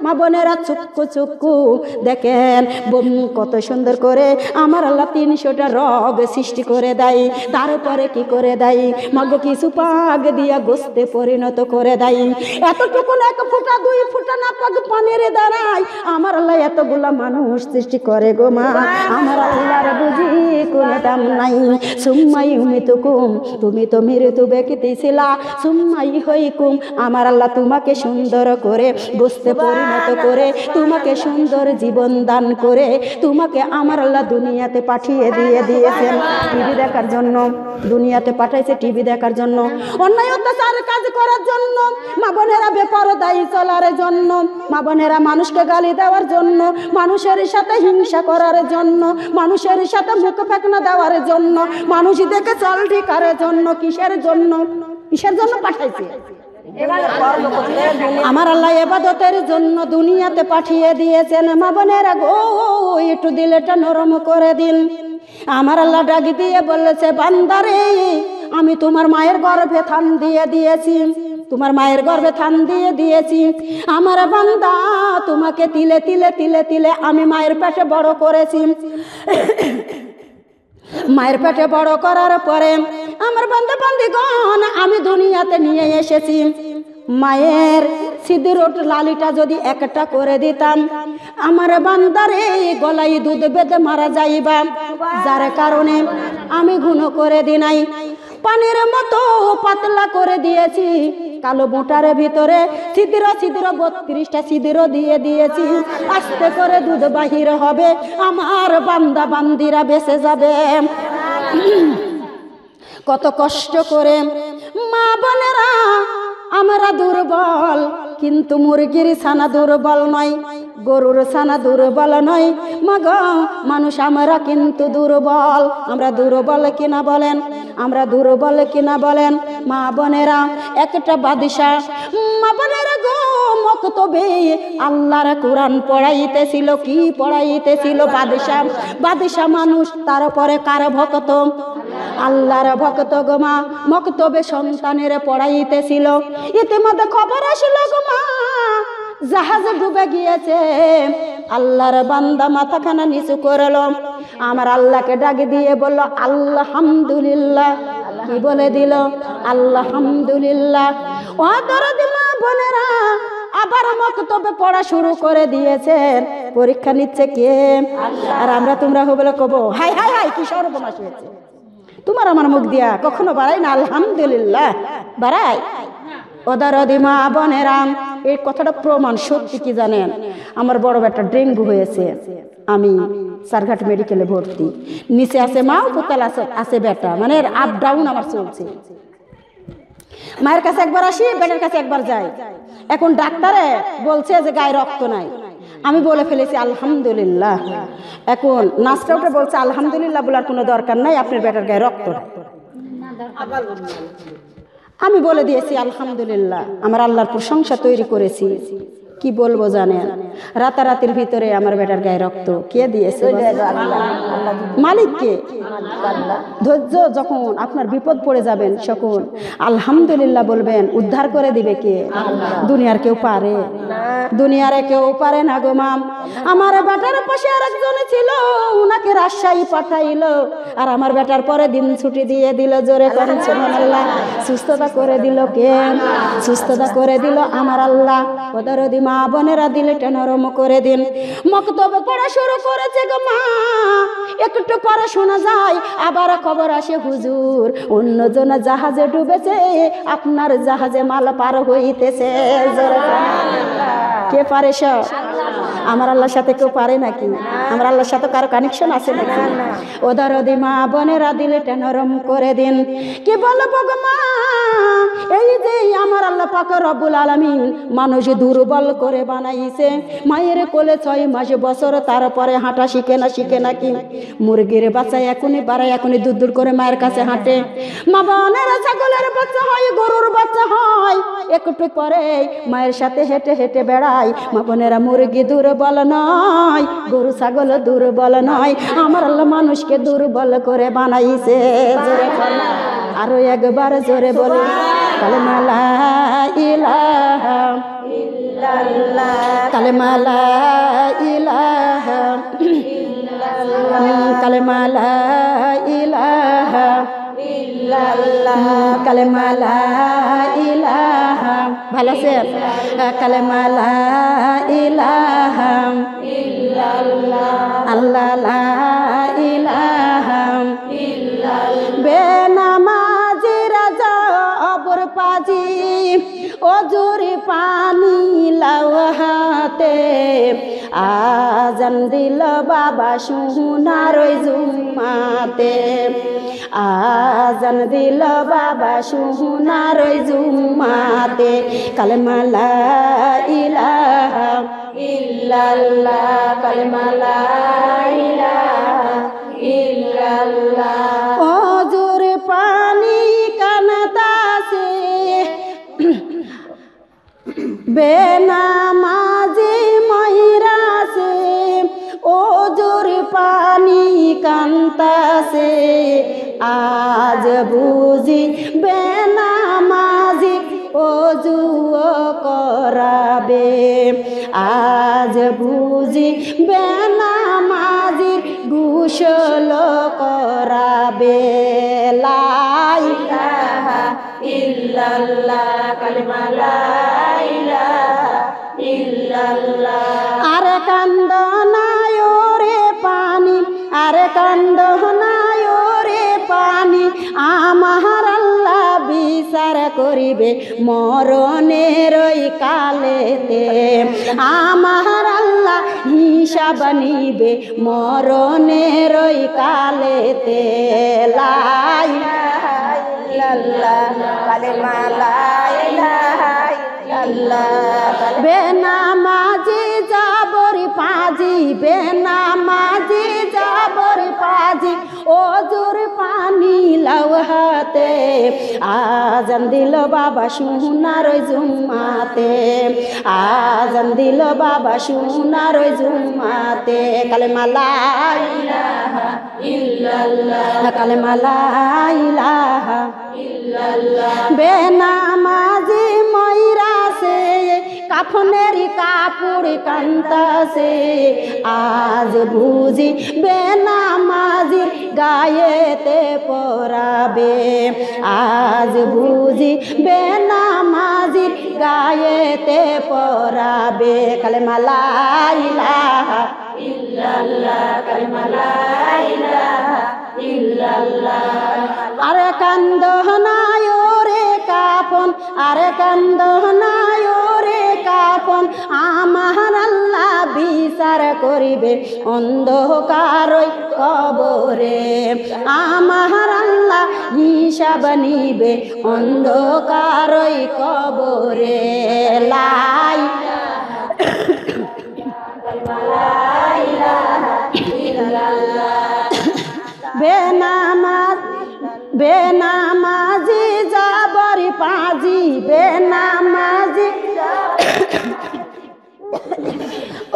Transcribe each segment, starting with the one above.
মা বোনেরা চুক্কু চুক্কু দেখেন কত সুন্দর করে আমার আল্লাহ 300টা রগ সৃষ্টি করে দেয়। তারপরে কি করে দেয় মাগো কিছু পাক দিয়া গোস্তে পরিণত করে দেয়। এতটুকু 1 ফোঁটা 2 ফোঁটা না পাক পানির দ্বারাই আমার আল্লাহ এতগুলা মানুষ সৃষ্টি করে গো মা। আমার আল্লাহর বুঝি কোনো দাম নাই। সুম্মাই উমিতুকুম, তুমি তো মৃত্যু ব্যক্তি ছিলা, সুম্মাই হইকুম, আমার আল্লাহ তোমাকে সুন্দর করে গোস্তে পরিণত করে তোমাকে সুন্দর জীবন দান করে তোমাকে আমার আল্লাহ দুনিয়াতে পাঠিয়ে দিয়েছেন টিভি দেখার জন্য। দুনিয়াতে পাঠাইছে টিভি দেখার জন্য, অন্যায় অত্যাচার কাজ করার জন্য, মা বোনেরা বেপরদাই চলার জন্য, মা বোনেরা মানুষকে গালি দেওয়ার জন্য, মানুষের সাথে হিংসা করার জন্য, মানুষের সাথে মুখ ফেকনা দেওয়ার জন্য, মানুষ দেখে চল ঠিকার জন্য। কিসের জন্য পাঠাইছে? আমার আল্লাহ ইবাদতের জন্য দুনিয়াতে পাঠিয়ে দিয়েছেন। মা বোনেরা গো একটু দিলটা নরম করে দিন। আমার আল্লাহ ডাক দিয়ে বলেছে বান্দারে আমি তোমার মায়ের গর্ভে থান দিয়ে দিয়েছি, তোমার মায়ের গর্ভে থান দিয়ে দিয়েছি। আমার বান্দা তোমাকে তিলে তিলে তিলে তিলে আমি মায়ের পেটে বড় করেছি। মায়ের পেটে বড় করার পরে আমার বান্দা বান্দিগণ আমি দুনিয়াতে নিয়ে এসেছি। মায়ের সিঁদুর লালিটা যদি একটা করে দিতাম আমার বান্দারে গলায় দুধ বেঁধে মারা যাইবা, যার কারণে আমি গুণ করে দি নাই, পানির মতো পাতলা করে দিয়েছি। কালো মোটারের ভিতরে ছিদ্র ছিদ্র 32টা ছিদ্র দিয়ে দিয়েছি। আস্তে করে দুধ বাহির হবে, আমার বান্দা বান্দিরা বেঁচে যাবে। কত কষ্ট করে মা বোনেরা আমরা দুর্বল, কিন্তু মুরগির ছানা দুর্বল নয়, গরুর ছানা দুর্বল নয়। মাগো মানুষ আমরা কিন্তু দুর্বল। আমরা দুর্বল কিনা বলেন? আমরা দুর্বল কিনা বলেন? মা বোনেরা একটা বাদশা, মা বোনেরা গো মক্তবে আল্লাহর কোরআন পড়াইতেছিল। কি পড়াইতেছিল? বাদশা মানুষ, তারপরে কার ভক্ত? আল্লাহর ভক্ত গো মা। মক্তবে সন্তানের পড়াইতেছিল। ইতিমধ্যে খবর আসলো গো মা জাহাজ ডুবে গিয়েছে। আল্লাহর বান্দা মাথাখানা নিচু করলো, আমার আল্লাহকে ডাক দিয়ে বলল আলহামদুলিল্লাহ। কি বলে দিল? আলহামদুলিল্লাহ। ও দরদি মা বোনেরা আবার মক্তবে পড়া শুরু করে দিয়েছেন। পরীক্ষা নিচ্ছে কে? আর আমরা তোমরা বলে কব হাই হাই হাই কি সর্বনাশ হয়েছে। তোমার আমার মুখ দিয়া কখনো বাড়াই না আলহামদুলিল্লাহ, বাড়াই? ওদারদি মা বোনেরা এই কথাটা প্রমাণ সত্যি। কি জানেন? আমার বড় বেটা ডেঙ্গু হয়েছে, আমি সারঘাট মেডিকেলে ভর্তি। নিচে আছে মা, উপরতলা আছে বেটা, মানে আপ ডাউন আমার চলছে। মায়ের কাছে একবার আসি, বেটার কাছে একবার যাই। এখন ডাক্তারে বলছে যে গায়ে রক্ত নাই। আমি বলে ফেলেছি আলহামদুলিল্লাহ। এখন নার্সটা উঠে বলছে আলহামদুলিল্লাহ বলার কোনো দরকার নাই, আপনার বেটার গায়ে রক্ত নাই। আমি বলে দিয়েছি আলহামদুলিল্লাহ। আমার আল্লাহর প্রশংসা তৈরি করেছি। কি বলবো জানেন? রাতারাতির ভিতরে আমার বেটার গায়ে রক্ত কে দিয়েছে? মালিককে। ধৈর্য, যখন আপনার বিপদ পড়ে যাবেন তখন আলহামদুলিল্লাহ বলবেন। উদ্ধার করে দিবে কে? দুনিয়ার কেউ পারে? দুনিয়ারে কেউ পারে না গো মা। আমার বেটার পাশে আরেকজন ছিল, উনাকে রাজশাহী পাঠাইলো, আর আমার বেটার পরে দিন ছুটি দিয়ে দিল। জোরে করেন সুবহানাল্লাহ। সুস্থতা করে দিল কে? সুস্থতা করে দিল আমার আল্লাহ। ওদারদি মা বোনেরা দিলটা নরম করে দিন। মক্তবে পড়া শুরু করেছে গো মা। একটু পরে শোনা যায় আবার খবর আসে হুজুর অন্যজন জাহাজে ডুবেছে, আপনার জাহাজে মাল পার হইতেছে। কে পারে? সব আমার আল্লাহর সাথে কেউ পারে নাকি? আমার আল্লাহর সাথে কারো কানেকশন আছে নাকি? ওদারদি মা বোনেরা দিলটা নরম করে দিন। কি বলবো গো মা, এই যে আমার আল্লাহ পাক রব্বুল আলামিন মানুষ দুর্বল করে বানাইছে। মায়ের কোলে 6 মাস বছর, তারপরে হাঁটা শিখে নাকি? মুরগির বাচ্চা এখনই বাড়ায়, এখনই দূর দূর করে মায়ের কাছে হাঁটে। মা বোনেরা ছাগলের বাচ্চা হয়, গরুর বাচ্চা হয়, একটু পরে মায়ের সাথে হেঁটে হেঁটে বেড়ায়। মা বোনেরা মুরগি দুর্বল নয়, গরু ছাগল দুর্বল নয়, আমার আল্লাহ মানুষকে দুর্বল করে বানাইছে। জোরে বল, আরো একবার জোরে বলে কালেমা লা ইলাহা ইল্লাল্লাহ। কালেমা লা ইলাহা কালেমা লা ইলাহা কালেমা লা ইলাহা ভালো আছে কালেমা লা ইলাহা আল্লাহ লা ইলাহা বেনামাজি রাজা অবর পাজি অজুর পানি লাও হাতে আজান দিল বাবা সোনার জুম্মাতে আজান দিল বাবা সোনার জুম্মাতে কালেমা লা ইলাহা ইল্লাল্লাহ কালেমা লা ইলাহা ইল্লাল্লাহ অজুর পানি কানতাছে বেনামাজি ময়রাছে ওজুর পানি কান্তাছে আজ বুঝি বেনামাজি ওজু করাবে আজ বুঝি বেনামাজি গোসল করাবে লা ইলাহা ইল্লাল্লাহ কালেমা লা ইলাহা ইল্লাল্লাহ আরে কান্দ নাই রে পানি আরে কান্দ নাই রে পানি আমার আল্লাহ বিচার করিবে মরণের ওই কালেতে আমার আল্লাহ হিসাব নিবে মরণের ওই কালেতে লা ইলাহা ইল্লাল্লাহ কালেমা লা ইলাহা ইল্লাল্লাহ বেনামাজি যাবরি পাজি বেনামাজি যাবরি পাজি ওজুর পানি লাও হাতে আজান দিল বাবা সোনার জুম্মাতে আজান দিল বাবা সোনার জুম্মাতে কালেমা লা ইলাহা ইল্লাল্লাহ কালেমা লা ইলাহা ইল্লাল্লাহ বেনামাজি ময়রাছে কাফনের কাপড় কান্তাছে আজ বুঝি বেনামাজির গায়েতে পরাবে আজ বুঝি বেনামাজির গায়েতে পরাবে কালেমা লা ইলাহা ইল্লাল্লাহ কালেমা লা ইলাহা ইল্লাল্লাহ আরে কান্দ নাই রে কাফন আরে কান্দ নাই রে কাফন আমার আল্লাহ বিচার করিবে অন্ধকার কবরে আমার আল্লাহ হিসাব নিবে অন্ধকার কবরে লা ইলাহা ইল্লাল্লাহ বেনামাজি যাবরি পাজি বেনামাজি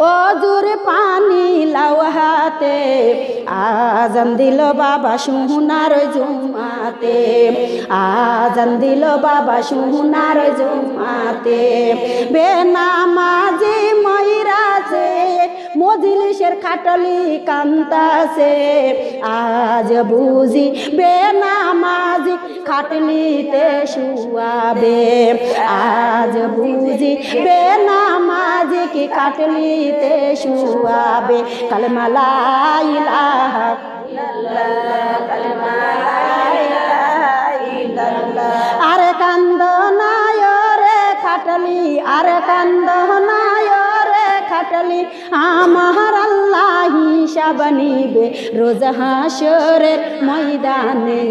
ওজুর পানি লাও হাতে আজান দিল বাবা সোনার জুম্মাতে আজান দিল বাবা সোনার জুম্মাতে বেনামাজি ময়রাছে মজলিসের খাটলি কান্তাছে আজ বুঝি বেনামাজি খাটলিতে শুয়াবে আজ বুঝি বেনামাজি কি খাটলিতে শুয়াবে কালেমা লা ইলাহা ইল্লাল্লাহ কালেমা লা ইলাহা ইল্লাল্লাহ আরে কান্দ নাই রে খাটলি আরে কান্দ নাই রে খাটলি আমার আল্লাহ হিসাব নিবে রোজ হাসরের ময়দানে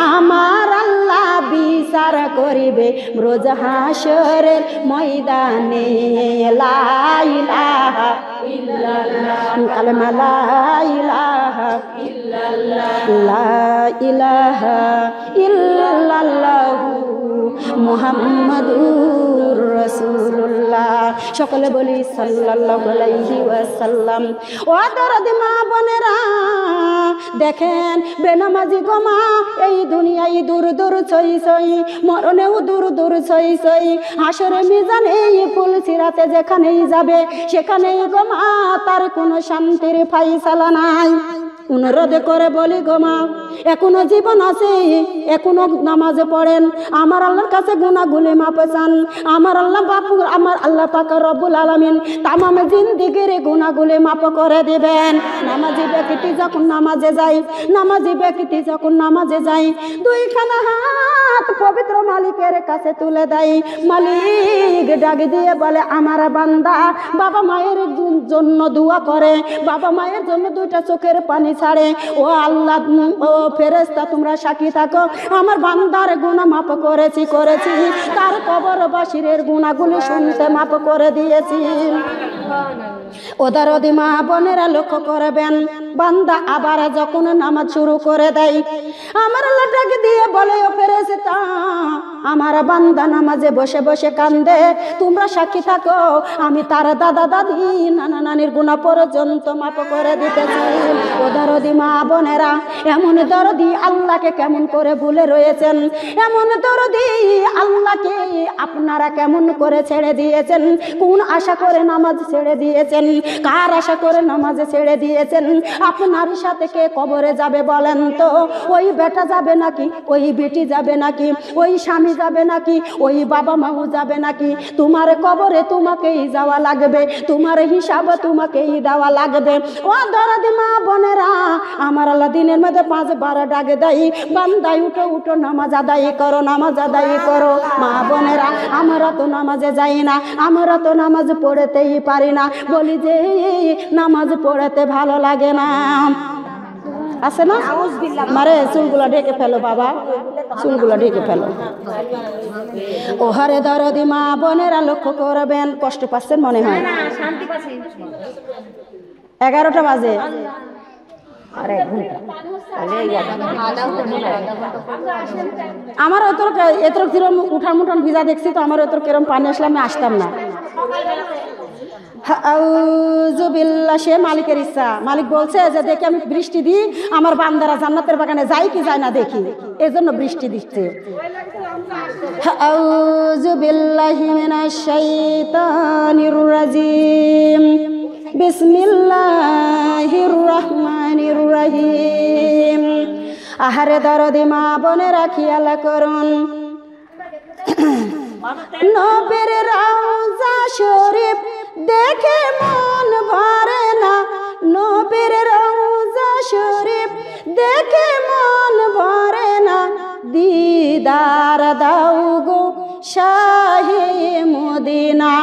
আমার আল্লাহ বিচার করিবে রোজ হাসরের ময়দানে লা ইলাহা ইল্লাল্লাহ কালেমা লা ইলাহা ইল্লাল্লাহ লা ইলাহা ইল্লাল্লাহ মুহাম্মাদুর রাসূলুল্লাহ সকলে বলি সাল্লাল্লাহু আলাইহি ওয়াসাল্লাম। ও দরদি মা বোনেরা, দেখেন বেনামাজি গো মা এই দুনিয়ায় দূর দূর ছই ছই, মরণেও দূর দূর ছই ছই, হাসরে মিজানে ফুল সিরাতে যেখানেই যাবে সেখানেই গো মা তার কোনো শান্তির ফাইসালা নাই। অনুরোধ করে বলি গো মা, এখনো জীবন আছে, এখনো নামাজে পড়েন, আমার আল্লাহর কাছে গুনাহগুলি মাপ চান। আমার আল্লাহ পাক রব্বুল আলামিন তামাম জিন্দেগির গুনাহগুলি মাপ করে দিবেন। নামাজি ব্যক্তি যখন নামাজে যায়, নামাজি ব্যক্তি যখন নামাজে যায়, দুইখানা হাত পবিত্র মালিকের কাছে তুলে দেয়। মালিক ডাক দিয়ে বলে, আমার বান্দা বাবা মায়ের জন্য দোয়া করে, বাবা মায়ের জন্য দুইটা চোখের পানি ছাড়ে। ও আল্লাহ, ও ফেরেশতা তোমরা সাক্ষী থাকো, আমার বান্দার গুনাহ মাফ করেছি, তার কবরবাসীর গুনাহগুলি শুনতে মাফ করে দিয়েছি। ওদারদি মা বোনেরা লক্ষ্য করবেন, বান্দা আবার যখন নামাজ শুরু করে দেয়, আমার আল্লাহ ডাক দিয়ে বলে, ও ফেরেশতা আমার বান্দা নামাজে বসে বসে কান্দে, তোমরা সাক্ষী থাকো, আমি তার দাদা দাদি নানা নানির গুনাহ পর্যন্ত মাফ করে দিতেছি। ওদারদি মা বোনেরা, এমন দরদি আল্লাহকে কেমন করে ভুলে রয়েছেন, এমন দরদি আল্লাহকে আপনারা কেমন করে ছেড়ে দিয়েছেন, কোন আশা করে নামাজ ছেড়ে দিয়েছেন, কার আশা করে নামাজ ছেড়ে দিয়েছেন? আপনার সাথে কে কবরে যাবে বলেন তো? ওই বেটা যাবে নাকি, ওই বেটি যাবে নাকি, ওই স্বামী যাবে নাকি, ওই বাবা মাও যাবে নাকি? তোমার কবরে তোমাকেই যাওয়া লাগবে, তোমার হিসাব তোমাকেই দেওয়া লাগবে। ও দরদি মা বোনেরা, আমার আল্লাহ দিনের মধ্যে 5 বার ডাক দেয়, বান্দাই উঠো উঠো নামাজ আদায় করো, নামাজ আদায় করো। মা বোনেরা, আমরা তো নামাজে যাই না, আমরা তো নামাজ পড়তেই পারি না, বলি যে নামাজ পড়তে ভালো লাগে না, আছে না? মারে চুলগুলা ঢেকে ফেলো বাবা, চুলগুলা ঢেকে ফেলো। ও হরে দরদি মা বোনেরা লক্ষ্য করবেন, কষ্ট পাচ্ছেন মনে হয়, 11টা বাজে। আমার এত কিরম উঠান মুঠান ভিজা দেখছি তো, আমার এত কিরম পানি আসলে আমি আসতাম না। সে মালিকের ইচ্ছা, মালিক বলছে যে দেখি আমি বৃষ্টি দিই, আমার বান্দারা জান্নাতের বাগানে যায় কি যায় না দেখি, এজন্য বৃষ্টি দিচ্ছে। আউযু বিল্লাহি মিনাশ শাইতানির রাজিম, বিসমিল্লাহির রহমানির রহিম। আহারে দরদি মা বোনেরা খেয়াল করুন, নবীর রওজা শরীফ দেখে মন ভরে না, নবীর রওজা শরীফ দেখে মন ভরে না, দিদার দাও গো শাহে মদিনা,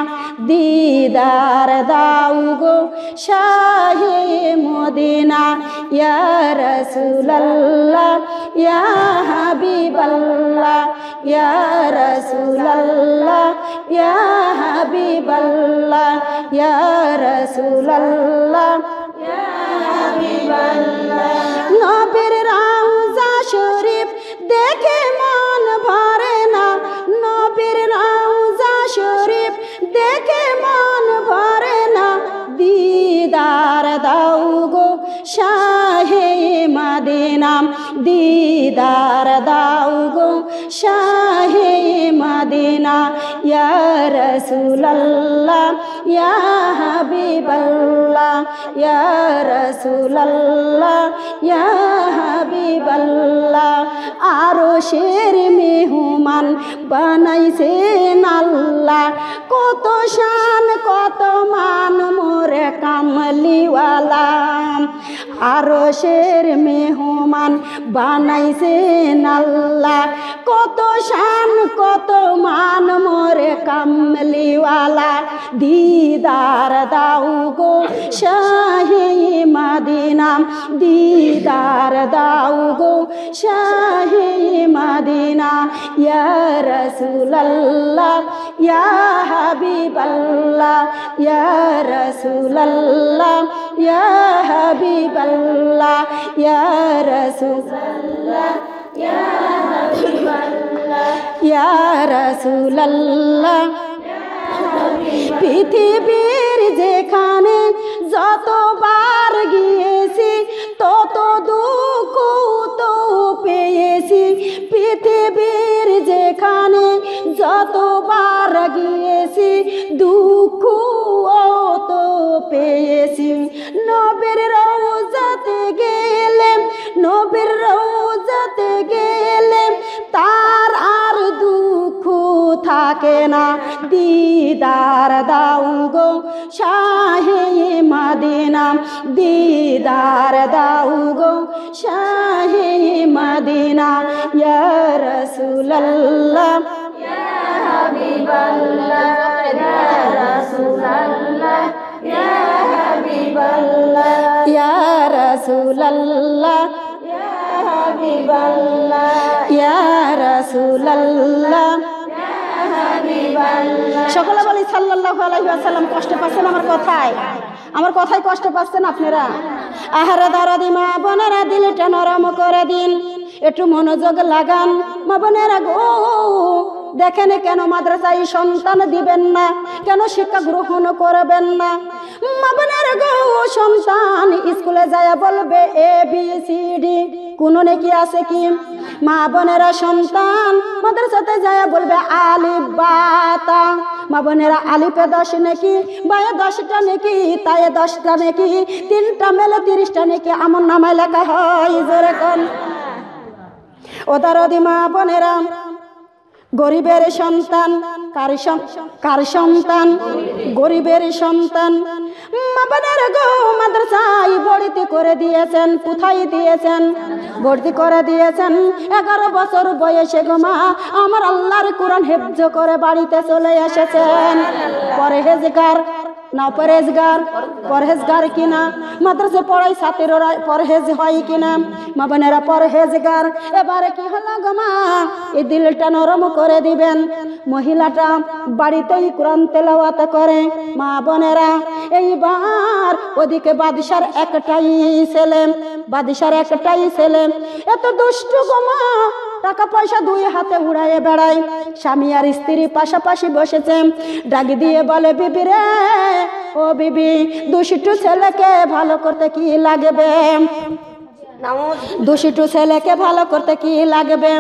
দিদার দাও গো শাহে মদিনা। ইয়া রাসূলুল্লাহ ইয়া হাবিবাল্লাহ, ইয়া রাসূলুল্লাহ ইয়া হাবিবাল্লাহ, ইয়া রাসূলুল্লাহ ইয়া হাবিবাল্লাহ। নবীর রওজা শরীফ দেখে মন ভরে না, নবীর রওজা শরীফ দেখে মন ভরে না, দিদার দাও গো শাহে মদিনা, দিদার দাও গো শাহে মদিনা। ইয়া রাসূলুল্লাহ ইয়া হাবিবাল্লাহ, ইয়া রাসূলুল্লাহ ইয়া হাবিবাল্লাহ। আরশের মেহমান বানাইছেন আল্লাহ, কত শান কত মান মোরে কামলিওয়ালা। আরশের মেহমান বানাইছেন আল্লাহ, কত শান কত মান মোরে কামলিওয়ালা। দিদার দাও গো শাহে মদিনা, দিদার দাও গো শাহে মদিনা। ইয়া রাসূলুল্লাহ ইয়া হাবিবাল্লাহ, ইয়া রাসূলুল্লাহ ইয়া হাবিবাল্লাহ, ইয়া রাসূলুল্লাহ ইয়া হাবিবাল্লাহ, ইয়া রাসূলুল্লাহ পৃথিবীর যেখানে যতবার গিয়েছি তত দুঃখ তো পেয়েছি, পৃথিবীর যেখানে যতবার গিয়েছি দুঃখ তো পেয়েছি। নবীর রওজাতে গেলে, নবীর রওজাতে গেলে তার আর দুঃখ থাকে না। দিদার দাও গো শাহে মদিনা, দিদার দাও গো শাহে মদিনা। ইয়া রাসূলুল্লাহ ইয়া হাবিবাল্লাহ ইয়া রাসূলুল্লাহ ইয়া হাবিবাল্লাহ ইয়া রাসূলুল্লাহ ইয়া হাবিবাল্লাহ ইয়া রাসূলুল্লাহ ইয়া হাবিবাল্লাহ। সকলে বলি সাল্লাল্লাহু আলাইহি ওয়াসাল্লাম। কষ্ট পাচ্ছেন আমার কথায়? আমার কথায় কষ্ট পাচ্ছেন আপনারা? আহারে দরদি মা বোনেরা, দিলটা নরম করে দিন, একটু মনোযোগ লাগান। মা বোনেরা গো, দেখেন কেন মাদ্রাসায় সন্তান দিবেন না, কেন শিক্ষা গ্রহণ করবেন না? মা বোনেরা গো, সন্তান স্কুলে যায় বলবে ABCD, কোন নেকি আছে কি? মা বোনেরা সন্তান মাদ্রাসাতে যায় বলবে আলিফ বা তা। মা বোনেরা আলিফে 10 নেকি, বায়ে 10টা নেকি, তায়ে 10টা নেকি, 3টা মেলে 30টা নেকি আমন নামায় লেখা হয়। জোরে কোন ওদারদি মা বোনেরা, গরিবের সন্তান কার সন্তান? গরিবের সন্তান। মা বোনেরা গো, মাদ্রাসায় ভর্তি করে দিয়েছেন। কোথায় দিয়েছেন? ভর্তি করে দিয়েছেন 11 বছর বয়সে গো মা আমার আল্লাহর কোরআন হেফজ করে বাড়িতে চলে এসেছেন। পরহেজগার না পরহেজগার? পরহেজগার কিনা? মাদ্রাসা পড়াই ছাত্ররা পরহেজ হয় কিনা? মা বোনেরা পরহেজগার। এবারে কি হলো গো মা, এই দিলটা নরম করে দিবেন। মহিলাটা বাড়িতেই কোরআন তেলাওয়াত করে। মা বোনেরা, এইবার ওদিকে বাদশার একটাই ছেলে, বাদশার একটাই ছেলে, এত দুষ্টু গো মা, টাকা পয়সা 2 হাতে উড়াইয়ে বেড়ায়। স্বামী আর স্ত্রী পাশাপাশি বসেছে, ডাক দিয়ে বলে বিবি রে, ও বিবি, দুষ্টু ছেলেকে ভালো করতে কি লাগবে? দুষ্টু ছেলেকে ভালো করতে কি লাগবে?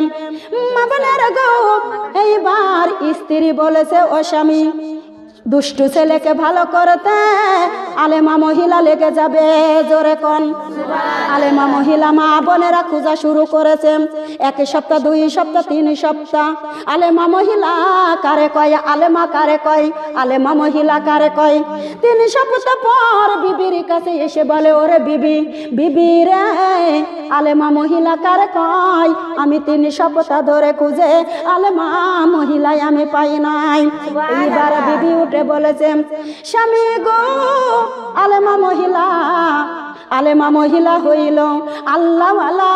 মা বোনেরা গো, এইবার স্ত্রী বলেছে ও স্বামী, দুষ্টু ছেলেকে ভালো করতে আলেমা মহিলা লেগে যাবে। জোরে কোন আলেমা মহিলা। মা বোনেরা খোঁজা শুরু করেছে। 1 সপ্তাহ, 2 সপ্তাহ, 3 সপ্তাহ। আলেমা মহিলা কারে কয়? আলেমা কারে কয়? আলেমা মহিলা কারে কয়? 3 সপ্তাহ পর বিবির কাছে এসে বলে, ওরে বিবি, বিবি রে, আলেমা মহিলা কারে কয়? আমি 3 সপ্তাহ ধরে খুঁজে আলেমা মহিলায় আমি পাই নাই। এইবার বিবি উঠে বলেছে, স্বামী গো, আলেমা মহিলা, আলেমা মহিলা হইল আল্লাহওয়ালা।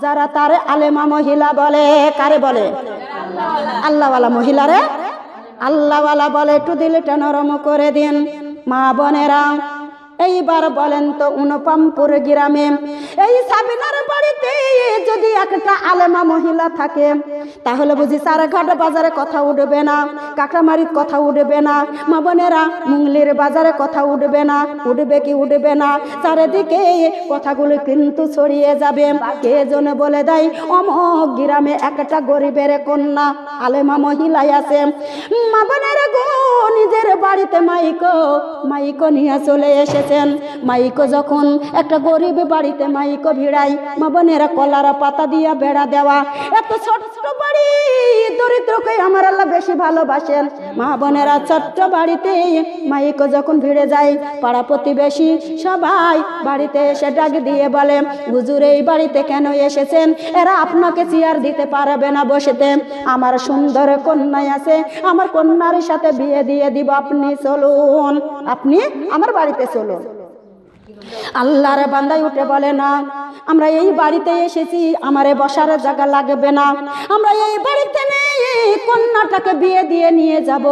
যারা তারে আলেমা মহিলা বলে, কারে বলে? আল্লাহওয়ালা মহিলা রে আল্লাহওয়ালা বলে। একটু দিলটা নরম করে দিন। মা বোনেরা, এইবার বলেন তো, অনুপমপুর গ্রামে এই সাবিনার বাড়িতে যদি একটা আলেমা মহিলা থাকে, তাহলে বুঝি চারঘাট বাজারে কথা উঠবে না, কাকড়ামারির কথা উঠবে না? মা বোনেরা, মুঙ্গলির বাজারে কথা উঠবে না? উঠবে কি উঠবে না? চারিদিকে কথাগুলো কিন্তু ছড়িয়ে যাবে। কে যেন বলে দেয় অমুক গ্রামে একটা গরিবের কন্যা আলেমা মহিলাই আছে। মা বোনেরা গো, নিজের বাড়িতে মাইকো নিয়ে চলে এসেছেন। মাইকো যখন একটা গরিব বাড়িতে মাইকো ভিড়ায়, মা বোনেরা কলারা পাতা দিয়া বেড়া দেওয়া। এত ছোট্ট বাড়ি, দরিদ্রকে আমার আল্লাহ বেশি ভালোবাসেন। মা বোনেরা, ছোট্ট বাড়িতে মাইকো যখন ভিড়ে যায়, পাড়া প্রতিবেশী সবাই বাড়িতে এসে ডাক দিয়ে বলে, হুজুর এই বাড়িতে কেন এসেছেন? এরা আপনাকে চেয়ার দিতে পারবে না বসেতে। আমার সুন্দর কন্যা আছে, আমার কন্যার সাথে বিয়ে দিয়ে দিব, আপনি চলুন, আপনি আমার বাড়িতে চলুন। আল্লাহর বান্দাই উঠে বলে, না, আমরা এই বাড়িতে এসেছি, আমারে বসার জায়গা লাগবে না, আমরা এই বাড়িতে নেই, কন্যাটাকে বিয়ে দিয়ে নিয়ে যাব।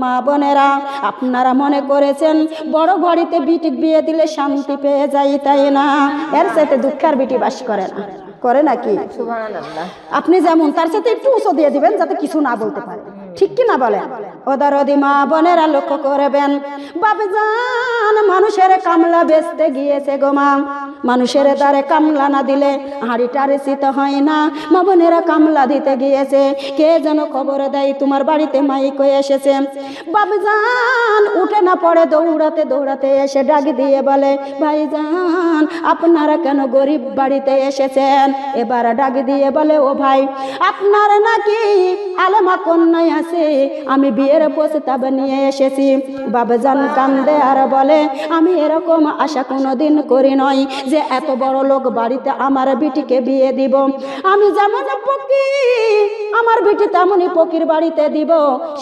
মা বোনেরা, আপনারা মনে করেছেন বড় ঘড়িতে বিয়ে দিলে শান্তি পেয়ে যাই, তাই না? এর সাথে দুঃখের বিটি বাস করে না, করে নাকি? আপনি যেমন তার সাথে একটু উঁচু দিয়ে দিবেন যাতে কিছু না বলতে পারে। ঠিক কিনা বলে? ও দরদি মা বোনেরা লক্ষ্য করবেন, বাপজান মানুষের কামলা বেচতে গিয়েছে গো মা, মানুষের দ্বারে কামলা না দিলে হাঁড়িটা রেসিত হয় না। মা বোনেরা কামলা দিতে গিয়েছে, কে যেন খবর দেয় তোমার বাড়িতে মাইক হয়ে এসেছে। বাপজান উঠে না পড়ে দৌড়াতে দৌড়াতে এসে ডাক দিয়ে বলে, ভাইজান আপনারা কেন গরিব বাড়িতে এসেছেন? এবার ডাক দিয়ে বলে, ও ভাই আপনার নাকি আলেমা কন্যাই আছে, আমি বিয়ের প্রস্তাব নিয়ে এসেছি। বাপজান কান্দে আর বলে, আমি এরকম আশা কোনোদিন করি নয় যে এত বড় লোক বাড়িতে আমার বিটিকে বিয়ে দিব। আমি যেমন পকি আমার বিটি তেমনই পকির বাড়িতে দিব।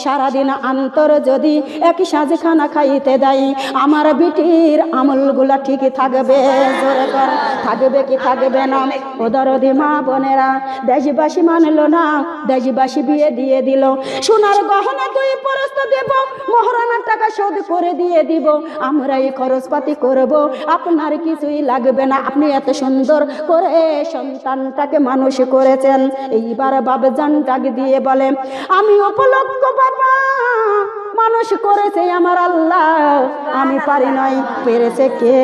সারাদিন আন্তর যদি একই সাজে খানা খাইতে দেয়, আমার বিটির আমলগুলা ঠিকই থাকবে। জোরে কর, থাকবে কি থাকবে না? ও দরদি মা বোনেরা, দেশবাসী মানলো না, দেশবাসী বিয়ে দিয়ে দিল। সোনার গহনা দুই পরস্ত দেব, মহারানার টাকা শোধ করে দিয়ে দিব, আমরা এই খরচপাতি করব, আপনার কিছুই লাগবে না। আপনি এত সুন্দর করে সন্তানটাকে মানুষ করেছেন। এইবার বাপজান ডাক দিয়ে বলে, আমি উপলক্ষ বাবা, মানুষ করেছে আমার আল্লাহ, আমি পারি নাই। পেরেছে কে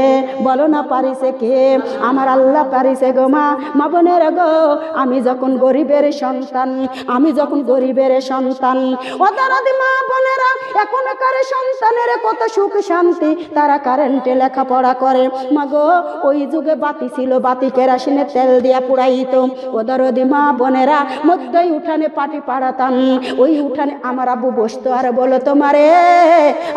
বলো না, পারিছে কে? আমার আল্লাহ পারিছে গো মা। মা বোনের গো, আমি যখন গরিবের সন্তান, আমি যখন গরিবের সন্তান, ও দাদি মা বোনেরা, এখনকার সন্তানের কত সুখ শান্তি, তারা কারেন্টে লেখাপড়া করে। মা গো, ওই যুগে বাতি ছিল, বাতি কেরাসিনে তেল দিয়া পুড়াইতো। ও দাদি মা বোনেরা, মধ্যই উঠানে পাটি পাড়াতাম, ওই উঠানে আমার আব্বু বসতো আর বলতো, মারে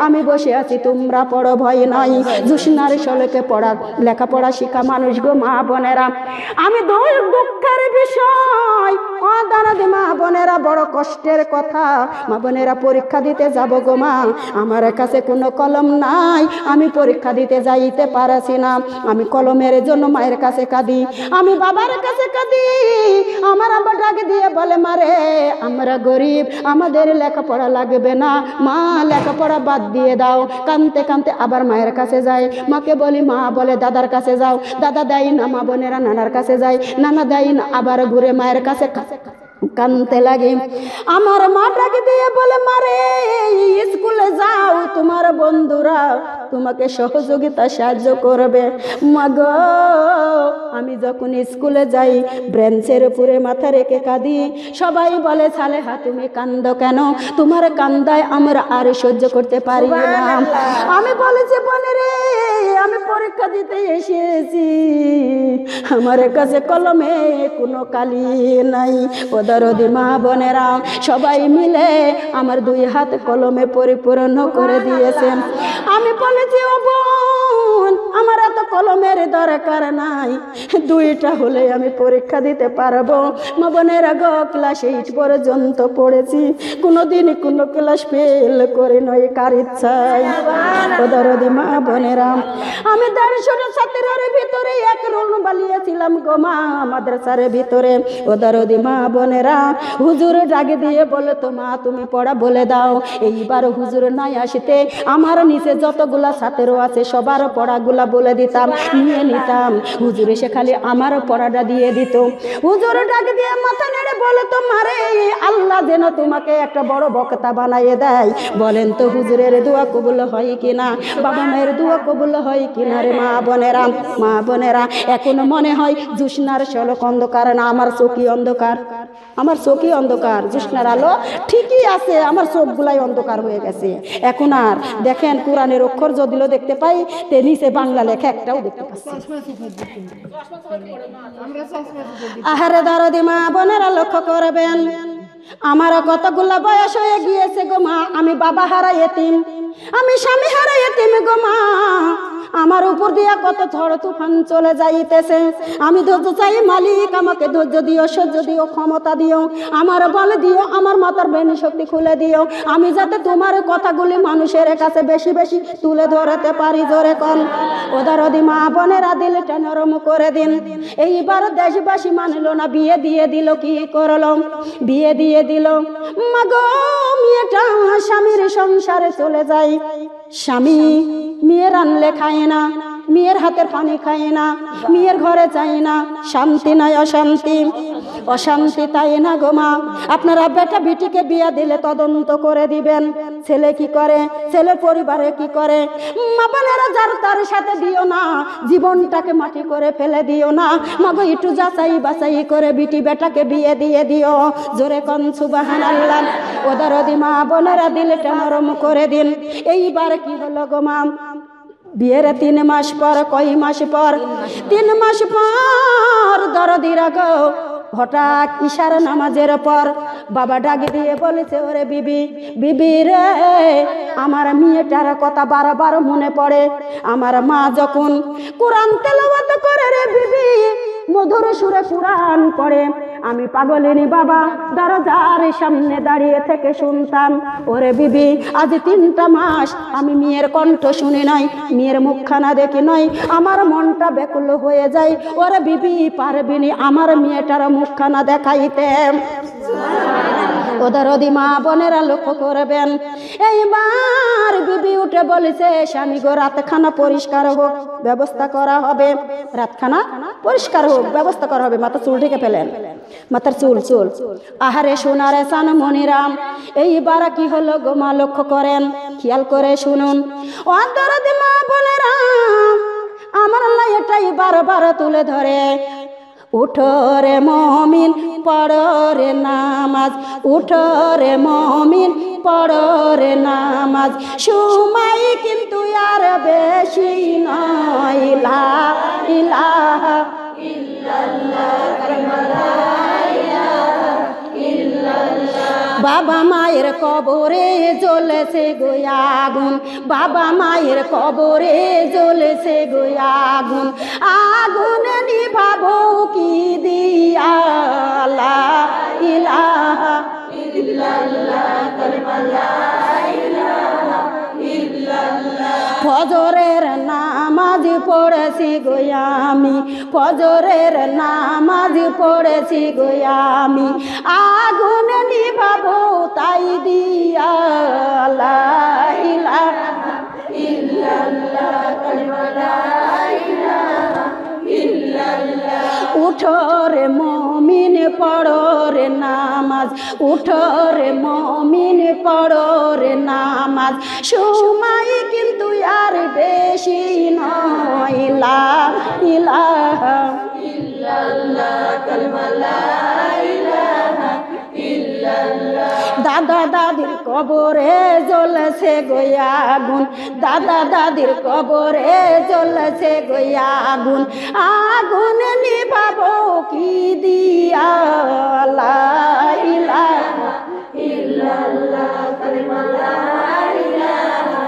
আমি বসে আছি, তোমরা পড়ো, ভয় নাই। জুসনার শলকে পড়া লেখাপড়া শিখা মানুষ গো মা বোনেরা। আমি দুঃখের বিষয়, ও দাদি মা বোনেরা, বড় কষ্টের কথা। মা বোনেরা, পরীক্ষা দিতে যাব গো মা, আমার কাছে কোনো কলম নাই, আমি পরীক্ষা দিতে যাইতে পারছি না। আমি কলমের জন্য মায়ের কাছে কাঁদি, আমি বাবার কাছে কাঁদি। আমার আব্বা ডাক দিয়ে বলে, মারে আমরা গরিব, আমাদের লেখাপড়া লাগবে না, মা লেখাপড়া বাদ দিয়ে দাও। কানতে কানতে আবার মায়ের কাছে যায়, মাকে বলি, মা বলে দাদার কাছে যাও, দাদা দেয় না। মা বোনেরা নানার কাছে যায়, নানা দেয় না, আবার ঘুরে মায়ের কাছে কানতে লাগে। আমার মা ডাক দিয়ে বলে, মারে স্কুলে যাও, তোমার বন্ধুরা তোমাকে সহযোগিতা সাহায্য করবে। মা গো, আমি যখন স্কুলে যাই, ব্রেঞ্চের উপরে মাথা রেখে কাঁদি। সবাই বলে, সালেহা তুমি কান্দো কেন? তোমার কান্দায় আমরা আর সহ্য করতে পারি না। আমি বলেছি, বলে রে, আমি পরীক্ষা দিতে এসেছি, আমার কাছে কলমে কোনো কালি নাই। ও দরদি মা বোনেরা, সবাই মিলে আমার দুই হাত কলমে পরিপূর্ণ করে দিয়েছেন। আমি বলেছি, ও বোন, আমার এত কলমের দরকার নাই, দুইটা হলে আমি পরীক্ষা দিতে পারবো। মা বোনেরা গো, ক্লাস 8 পর্যন্ত পড়েছি, কোনোদিন কোনো ক্লাস ফেল করে নয়, কার ইচ্ছায়। ও দরদি মা বোনেরা, আমি 150টা ছাত্রের ভিতরে এক রুম বানিয়েছিলাম গো মা, মাদ্রাসার ভিতরে। ও দরদি মা বোনেরা, হুজুর ডাক দিয়ে বলে, তো মা তুমি পড়া বলে দাও। এইবার হুজুর নাই আসতে, আমার নিচে যতগুলা ছাত্র আছে সবার পড়াগুলা বলে দিতাম, নিয়ে নিতাম। হুজুর এসে খালি আমার পড়াটা দিয়ে দিত। হুজুর ডাক দিয়ে মাথা নেড়ে বলে, তো মারে আল্লাহ যেন তোমাকে একটা বড় বক্তা বানাইয়ে দেয়। বলেন তো হুজুরের দোয়া কবুল হয় কিনা, বাবা মায়ের দোয়া কবুল হয় কিনা রে মা বোনেরা? মা বোনেরা, এখন মনে হয় জুসনার শলক অন্ধকার না, আমার চোখই অন্ধকার, আমার চোখই অন্ধকার। জুসনার আলো ঠিকই আছে, আমার চোখগুলাই অন্ধকার হয়ে গেছে। এখন আর দেখেন, কোরআনের অক্ষর যদিও দেখতে পাই, তে নিচে বাংলা লেখা একটাও দেখতে পাচ্ছি। আহারে দরদি মা বোনেরা, লক্ষ্য করবেন, আমার কতগুলা বয়স হয়ে গিয়েছে গো মা, আমি বাবা হারা এতিম, আমি স্বামী হারা এতিম গো মা। আমার উপর দিয়া কত ঝড় তুফান চলে যাইতেছে, আমি ধৈর্য চাই মালিক, আমাকে ধৈর্য দিও, সহ্য দিও, ক্ষমতা দিও, আমার বল দিও, আমার মাথার ব্রেন শক্তি খুলে দিও, আমি যাতে তোমার কথাগুলি মানুষের কাছে বেশি বেশি তুলে ধরতে পারি। জোরে কন, ও দরদি মা বোনেরা, দিলটা নরম করে দিন। এইবার দেশবাসী মানলো না, বিয়ে দিয়ে দিল। কি করলো? বিয়ে দিয়ে দিল। মা গো, মেয়েটা স্বামীর সংসারে চলে যায়। স্বামী মেয়ের আনলে খায় না, মেয়ের হাতের পানি খায় না, মেয়ের ঘরে যায় না, শান্তি নাই অশান্তি। অশান্তি তাই না গো মা? আপনারা বেটা বিটিকে বিয়া দিলে তদন্ত করে দিবেন, ছেলে কি করে, ছেলের পরিবারে কি করে। মা বোনেরা যার তার সাথে দিও না, জীবনটাকে মাটি করে ফেলে দিও না। মাগো একটু যাচাই বাছাই করে বিটি বেটাকে বিয়ে দিয়ে দিও। জোরে কোন সুবহানাল্লাহ। ওদের দি মা বোনেরা দিলটা নরম করে দিন। এইবার কি হলো গো মা? বিয়ের 3 মাস পর, কয় মাস পর, 3 মাস পর দরদিরা গো হঠাৎ ইশার নামাজের পর বাবা ডাক দিয়ে বলেছে, ওরে বিবি, বিবি রে, আমার মেয়েটার কথা বারবার মনে পড়ে। আমার মা যখন কোরআন তেলাওয়াত করে রে বিবি, মধুর সুরে কোরআন পড়ে, আমি পাগলিনী বাবা দরজার সামনে দাঁড়িয়ে থেকে শুনতাম। ওরে বিবি, আজ 3টা মাস আমি মেয়ের কণ্ঠ শুনি নাই, মেয়ের মুখখানা দেখি নাই, আমার মনটা ব্যাকুল হয়ে যায়। ওরে বিবি, পারবিনি আমার মেয়েটার মুখখানা দেখাইতে? ওদের মা বোনেরা লক্ষ্য করবেন। এইবার বিবি উঠে বলেছে, স্বামী গো রাতখানা পরিষ্কার হোক, ব্যবস্থা করা হবে। রাতখানা পরিষ্কার হোক, ব্যবস্থা করা হবে। মাথা চুল ঢেকে ফেলেন, মাথার চুল। আহারে সোনারে সান মনিরাম, এইবার কি হলো গো মা? লক্ষ্য করেন, খেয়াল করে শুনুন। ওদের মা বোনেরা আমার লাইটাই বারবার তুলে ধরে, উঠো রে মমিন পড়ো রে নামাজ, উঠো রে মমিন পড়ো রে নামাজ, সময় কিন্তু আর বেশি নয়। লা ইলাহা ইল্লাল্লাহ, লা ইলাহা ইল্লাল্লাহ। বাবা মায়ের কবরে জ্বলেছে গো আগুন, বাবা মায়ের কবরে জ্বলেছে গো আগুন, আগুন নিভাবো কি দিয়া? লা ইলাহা ইল্লাল্লাহ, লা ইলাহা ইল্লাল্লাহ। ফজরের নামাজ পড়েছি গো আমি, ফজরের নামাজ পড়েছি গো আমি, আগুন নিভাবো তাই দিয়া। লা ইলাহা ইল্লাল্লাহ, লা ইলাহা ইল্লাল্লাহ। উঠো রে মমিন পড়ো রে নামাজ, উঠো রে মমিন পড়ো রে নামাজ, সময় কিন্তু আর বেশি নয়। লা ইলাহা ইল্লাল্লাহ, লা ইলাহা ইল্লাল্লাহ। দাদা দাদির কবরে জ্বলেছে গো আগুন, দাদা দাদির কবরে জ্বলেছে গো আগুন, আগুন নিভাবো কি দিয়া? লা ইলাহা ইল্লাল্লাহ, লা ইলাহা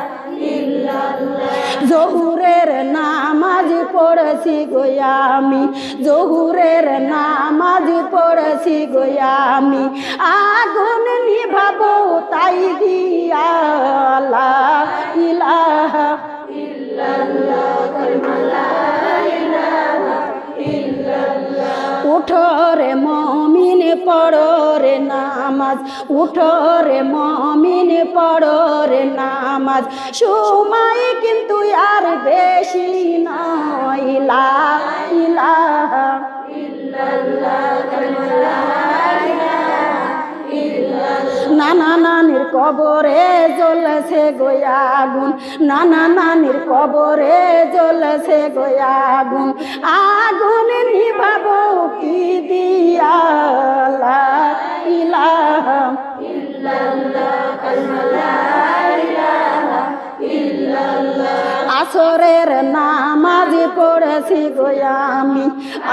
ইল্লাল্লাহ। জহুরের নামাজ পড়েছি গো আমি, জহুরের নামাজ পড়েছি গো আমি, আগুন নিভাবো তাই দিয়া। লা ইলাহা ইল্লাল্লাহ, লা ইলাহা ইল্লাল্লাহ। উঠো রে মমিন পড়ো রে নামাজ, উঠো রে মমিন পড়ো রে নামাজ, সময় কিন্তু আর বেশি নয়। লা ইলাহা ইল্লাল্লাহ, লা ইলাহা ইল্লাল্লাহ। নানা নানির কবরে জ্বলেছে গো আগুন, নানা নানির কবরে জ্বলেছে গো আগুন, আগুন নিভাবো কি দিয়া? লা ইলাহা ইল্লাল্লাহ, লা ইলাহা ইল্লাল্লাহ। আসরের নামাজ পড়েছি গো আমি,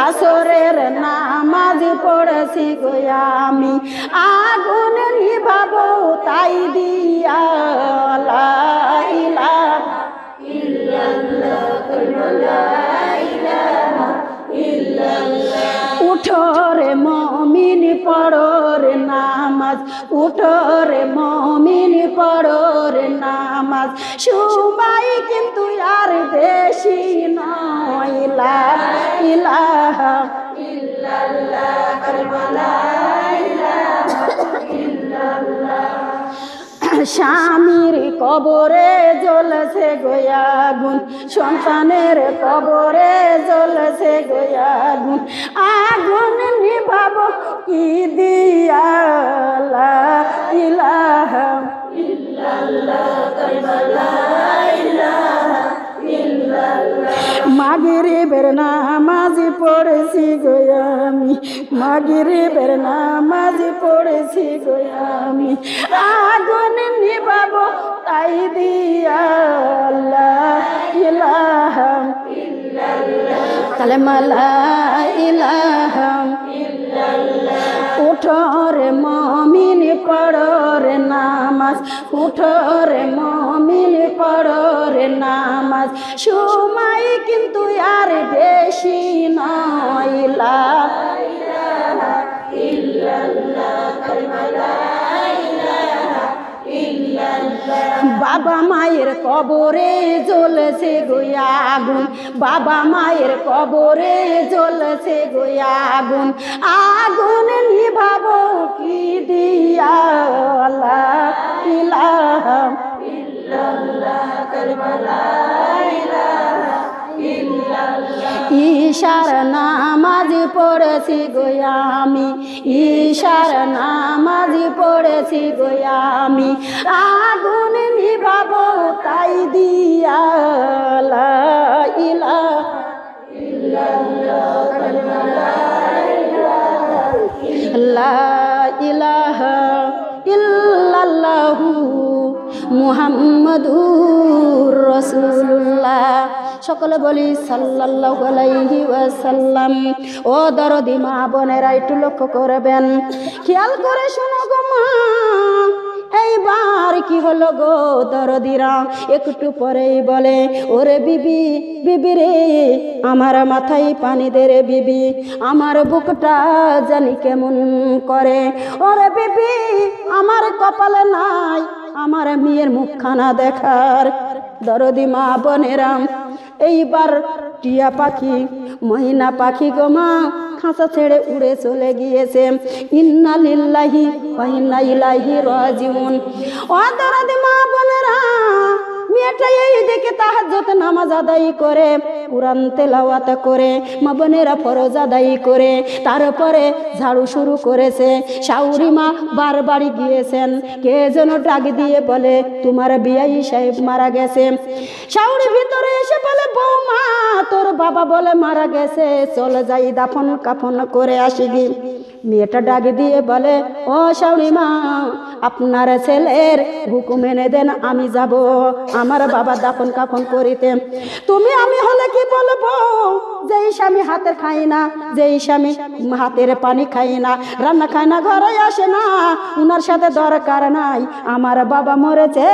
আসরের নামাজ পড়েছি গো আমি, আগুন নিভাবো তাই দিয়া। লা ইলাহা ইল্লাল্লাহ, লা ইলাহা ইল্লাল্লাহ। উঠো রে মমিন পড়ো রে নামাজ, উঠো রে মমিন পড়ো রে নামাজ, সময় কিন্তু আর বেশি নয়। লা ইলাহা ইল্লাল্লাহ, লা ইলাহা ইল্লাল্লাহ। স্বামীর কবরে জ্বলে জ্বলছে গোয়াগুন, সন্তানের কবরে জ্বলছে গোয়াগুন, আগুন নিভাবো কি দিয়া লা ইলাহা মাগরিবের নামাজ পড়েছি গো আমি, মাগরিবের নামাজ পড়েছি গো আমি, আগুন নিভাবো তাই দিয়া লা ইলাহা কালেমা লা ইলাহা উঠো রে মুমিন পড়ো রে নামাজ, উঠো রে মুমিন পড়ো রে নামাজ, সময় কিন্তু আর বেশি নয় লা ইলাহা ইল্লাল্লাহ কালেমা লা ইলাহা ইল্লাল্লাহ। বাবা মায়ের কবরে জ্বলছে গো আগুন, বাবা মায়ের কবরে জ্বলছে গো আগুন, আগুন নিভাবো কি দিয়া লা ইলাহা ইল্লাল্লাহ কালেমা লা ইলাহা ইল্লাল্লাহ। ঈশার নামাজ পড়েছি গো আমি, ঈশার নামাজ পড়েছি গো আমি, আগুন নিভাবো তাই দিয়া লা ইলাহা ইল্লাল্লাহ কালেমা লা ইলাহা ইল্লাল্লাহু মুহাম্মাদুর রাসূলুল্লাহ। সকলে বলি সাল্লাল্লাহু আলাইহি ওয়াসাল্লাম। ও দরদি মা বোনেরা একটু লক্ষ্য করবেন, খেয়াল করে শোনো গো মা, এইবার কি হলো গো দরদিরা একটু পরেই বলে, ওরে বিবি, বিবি রে আমার মাথায় পানি দে রে বিবি, আমার বুকটা জানি কেমন করে, ওরে বিবি আমার কপালে নাই আমার মেয়ের মুখখানা দেখার। দরদি মা বোনেরা এইবার টিয়া পাখি, মহিনা পাখি গো মা খাঁচা ছেড়ে উড়ে চলে গিয়েছে। ইন্না লিল্লাহি ওয়া ইন্না ইলাইহি রাজিউন। ও দরদি মা বোনেরা, মেয়েটা এই দেখে তাহাজ্জুদ নামাজ আদায় করে, কুরআন তেলাওয়াত করে, মা বোনেরা ফরজ আদায় করে, তারপরে ঝাড়ু শুরু করেছে। শাশুড়ি মা বারবারই গিয়েছেন, কে যেন ডাক দিয়ে বলে তোমার বিয়াই সাহেব মারা গেছে। শাশুড়ি ভিতরে এসে বলে বৌমা তোর বাবা বলে মারা গেছে, চলে যাই দাফন কাফন করে আসি গি। মেয়েটা ডাক দিয়ে বলে ও শাশুড়ি মা আপনার ছেলের হুকুম এনে দেন, আমি যাব আমার বাবা দাফন কাফন করিতে। তুমি আমি হলে কি বলবো, যেই স্বামী হাতের খাই না, যেই স্বামী হাতের পানি খাই না, রান্না খায় না, ঘরে আসে না, উনার সাথে দরকার নাই, আমার বাবা মরেছে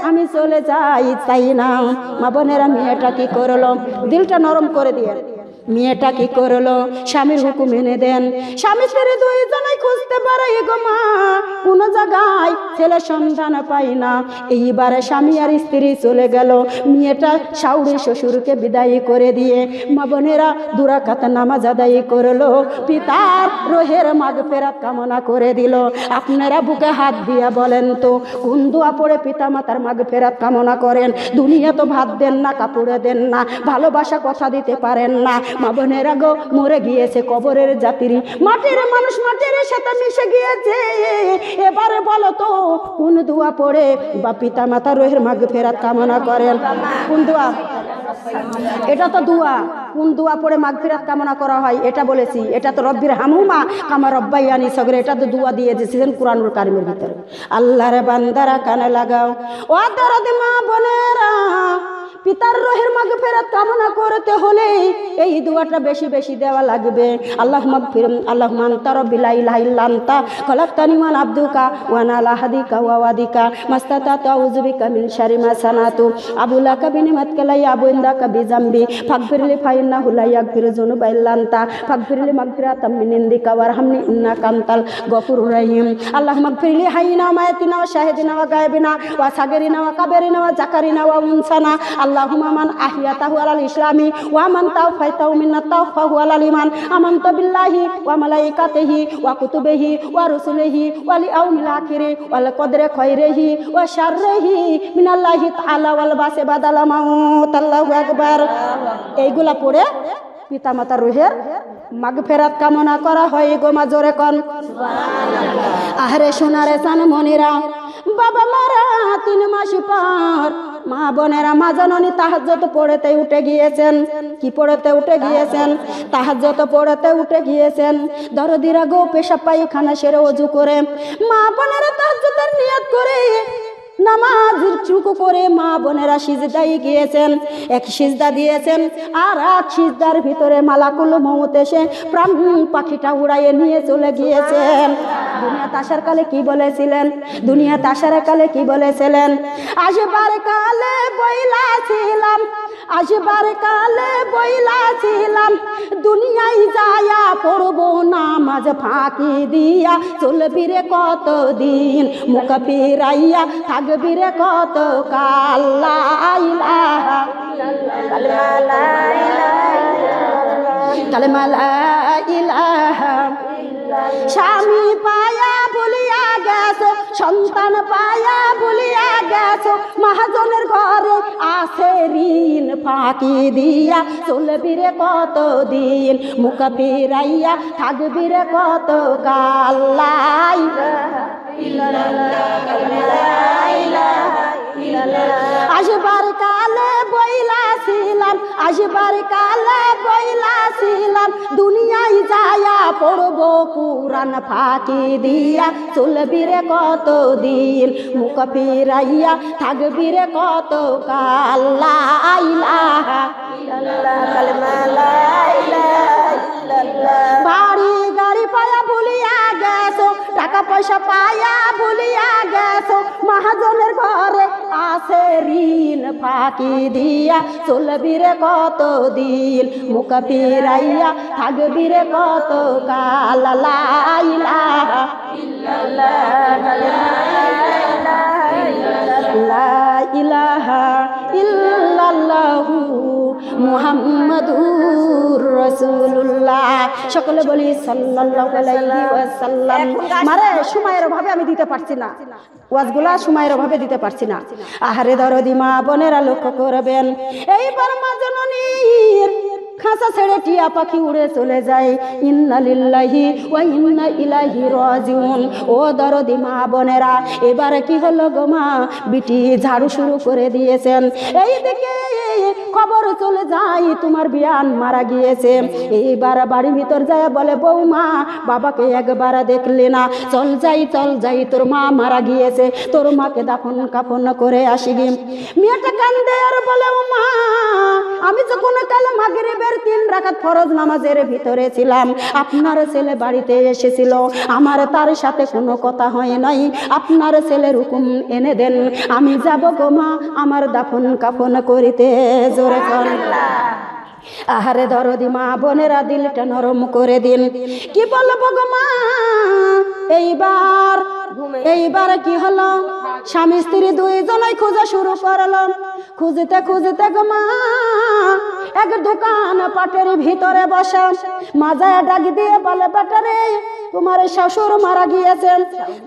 আমি চলে যাই তাই না। মা বোনেরা মেয়েটা কি করলো, দিলটা নরম করে দিয়ে মেয়েটা কি করলো, স্বামীর হুকুম এনে দেন। স্বামী স্ত্রী দুইজনেই খুঁজতে পারে গো মা, কোন জায়গায় ছেলে সন্ধান পাই না। এইবারে স্বামী আর স্ত্রী চলে গেল, মেয়েটা শাশুড়ি শ্বশুরকে বিদায় করে দিয়ে মা বোনেরা দুরাকাত নামাজ আদায় করলো, পিতার রোহের মাগফিরাত কামনা করে দিল। আপনারা বুকে হাত দিয়া বলেন তো কোন দোয়া পড়ে পিতা মাতার মাগফিরাত কামনা করেন? দুনিয়া তো ভাত দেন না, কাপড়ে দেন না, ভালোবাসা কথা দিতে পারেন না। মা বোনেরা গো মরে গিয়েছে কবরের যাত্রী, মাটির মানুষ মাটির সাথে মিশে গিয়েছে। এবারে বলো তো কোন দোয়া পড়ে বা পিতা মাতার রোহের মাগফিরাত কামনা করেন? কোন দোয়া? এটা তো দোয়া, কোন দোয়া পড়ে মাগফিরাত কামনা করা হয় এটা বলেছি। এটা তো রব্বির হামহুমা কামা রব্বায়ানি সগীরা, এটা তো দোয়া দিয়ে দিয়েছেন কুরআনুল কারীমের ভিতরে। আল্লাহর বান্দারা কানে লাগাও, ও দরদি মা বোনেরা, পিতার রোহের মাগফিরাত কামনা করতে হলে এই দোয়াটা বেশি বেশি দেওয়া লাগবে। আল্লাহুম্মা গফির আল্লাহুম্মা আনতা রাব্বি লা ইলাহা ইল্লা আনতা খলাকতানি ওয়া আনা আবদুকা ওয়া আনা আলা আহদিকা ওয়া ওয়াদিকা মাস্তাতাতু আউযু বিকা মিন শাররি মা সানাতু আবুলাকা বিনিমাতিকা লা ইয়াবু ইনদাকা বিজামবি ফাগফিরলি ফাইন্নাহু লা ইয়াগফিরু যুনুবা ইল্লা আনতা ফাগফিরলি মাগফিরাতাম মিন ইনদিকা ওয়ারহামনি ইন্নাকা আনতাল গফুরুর রহিম। আল্লাহুম্মা গফিরলি হাইয়িনা ওয়া মাইয়িতিনা ওয়া শাহিদিনা ওয়া গায়বিনা ওয়া সাগিরিনা ওয়া কাবিরিনা ওয়া যাকারিনা ওয়া উনসানা আল্লাহুম্মা মান আহিয়াতাহু আলাল ইসলামি ওয়া মান তাওফাইতাহু মিন্নাত তাওফাহু আলাল ঈমান আমানতু বিল্লাহি ওয়া মালাইকাতিহি ওয়া কুতুবিহি ওয়া রুসুলিহি ওয়াল ইয়াউমিল আখির ওয়াল কদরি খাইরিহি ওয়া শাররিহি মিনাল্লাহি তাআলা ওয়াল বাসি বাদাল মাউত। আল্লাহু আকবার। এইগুলা পড়ে পিতামাতার রুহের মাগফিরাত কামনা করা হয় গো মা, জোরে কোন সুবহানাল্লাহ। আহরে সোনারে সানমনিরা, বাবা মারা 3 মাস পর মা বোনেরা মা জননী তাহাজ্জুদ পড়তে উঠে গিয়েছেন। কি পড়তে উঠে গিয়েছেন? তাহাজ্জুদ পড়তে উঠে গিয়েছেন। দরদিরা গো পেশাব পায়খানা সেরে ওযু করে মা বোনেরা তাহাজ্জুদের নিয়ত করে নামাজের চুকু করে মা বোনেরা সিজদায় গিয়েছেন। এক সিজদা দিয়েছেন, আর এক সিজদার ভিতরে মালাকুল মউত এসে প্রাণ পাখিটা উড়াইয়ে নিয়ে চলে গিয়েছেন। দুনিয়াতে আসার কালে কি বলেছিলেন? দুনিয়াতে আসার কালে কি বলেছিলেন? আসবার কালে বইলাছিলাম, আসবার কালে বইলাছিলাম, দুনিয়ায় যায়া পড়বো নামাজ ফাঁকি দিয়া, চলবি রে কতদিন মুখ ফিরাইয়া, থাকবি রে কত কাল। লা ইলাহা কালেমা লা ইলাহা। স্বামী পায়া ভুলিয়া গেছো, সন্তান পায়া ভুলিয়া গেছো, মহাজনের ঘরে আছে ঋণ ফাঁকি দিয়া, চলবি রে কতদিন মুখ ফিরাইয়া, থাকবি রে কত কাল। লা ইলাহা আসবার কালে বইলাছিলাম, আসবার কালে বইলাছিলাম, দুনিয়ায় যায়া পড়বো কুরআন ফাঁকি দিয়া, চলবি রে কতদিন মুখ ফিরাইয়া, থাকবি রে কত কাল। লা ইলাহা বাড়ি গাড়ি পায়া ভুলিয়া গেছো, টাকা পয়সা পায়া ভুলিয়া গেছো, মহাজনের ঘরে আছে ঋণ ফাঁকি দিয়া, চলবি রে কতদিন মুখ ফিরাইয়া, থাকবি রে কত কাল। লা ইলাহা লা ইলাহা ইল্লাল্লাহু মুহাম্মাদুর রাসূলুল্লাহ। সকলে বলি সাল্লাল্লাহু আলাইহি ওয়াসাল্লাম। মারে সময়ের অভাবে আমি দিতে পারছি না, ওয়াজগুলা সময়ের অভাবে দিতে পারছি না। আহারে দরদি মা বোনেরা লক্ষ্য করবেন, এইবার মা জননীর খাঁচা ছেড়ে টিয়া পাখি উড়ে চলে যায়। ইন্না লিল্লাহি ওয়া ইন্না ইলাইহি রাজিউন। ও দরদি মা বোনেরা, এবারে কি হলো গো মা? বিটি ঝাড়ু শুরু করে দিয়েছেন, এইদিকে খবর চলে যায় তোমার বিয়ান মারা গিয়েছে। এইবার বাড়ির ভিতর যায় বলে, বৌমা বাবাকে একবার দেখলে না, চল যাই তোর মা মারা গিয়েছে, তোর মাকে দাফন কাফন করে আসি গে। মেয়েটা কান্দে আর বলে, ও মা আমি যখন কাল মাগরিবের 3 রাকাত ফরজ নামাজের ভিতরে ছিলাম, আপনার ছেলে বাড়িতে এসেছিল, আমার তার সাথে কোনো কথা হয় নাই, আপনার ছেলের হুকুম এনে দেন, আমি যাব গো মা আমার দাফন কাফন করিতে। জোরে কোন আহারে দরদি মা বোনেরা দিলটা নরম করে দিন। কি বলবো গো মা? এইবার কি হলো? স্বামী স্ত্রী দুইজনাই খোঁজা শুরু করলো। খুঁজতে খুঁজতে গো মা এক দোকান পাটের ভিতরে বসা, মাজায় ডাক দিয়ে বলে, বেটারে তোমার শ্বশুর মারা গিয়েছেন,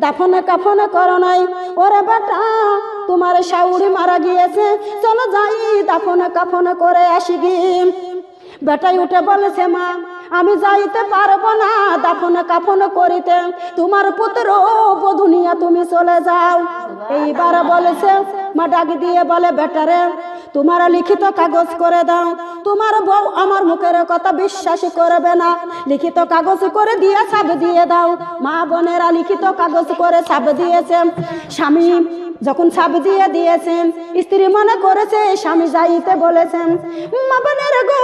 দাফন কাফন করো নাই। ওরে বেটা তোমার শাশুড়ি মারা গিয়েছে, চলো যাই দাফন কাফন করে আসি গি। বেটাই উঠে বলেছে, মা আমি যাইতে পারবো না দাফন কাফন করিতে, তোমার পুত্র বধূ নিয়া তুমি চলে যাও। এইবার বলেছে মা ডাক দিয়ে বলে, বেটারে তোমার লিখিত কাগজ করে দাও, তোমার বউ আমার মুখের কথা বিশ্বাস করবে না, লিখিত কাগজ করে দিয়ে ছাপ দিয়ে দাও। মা বোনেরা লিখিত কাগজ করে ছাপ দিয়েছে। স্বামী যখন ছাপ দিয়ে দিয়েছেন, স্ত্রী মনে করেছে স্বামী যাইতে বলেছেন। মা বোনেরা গো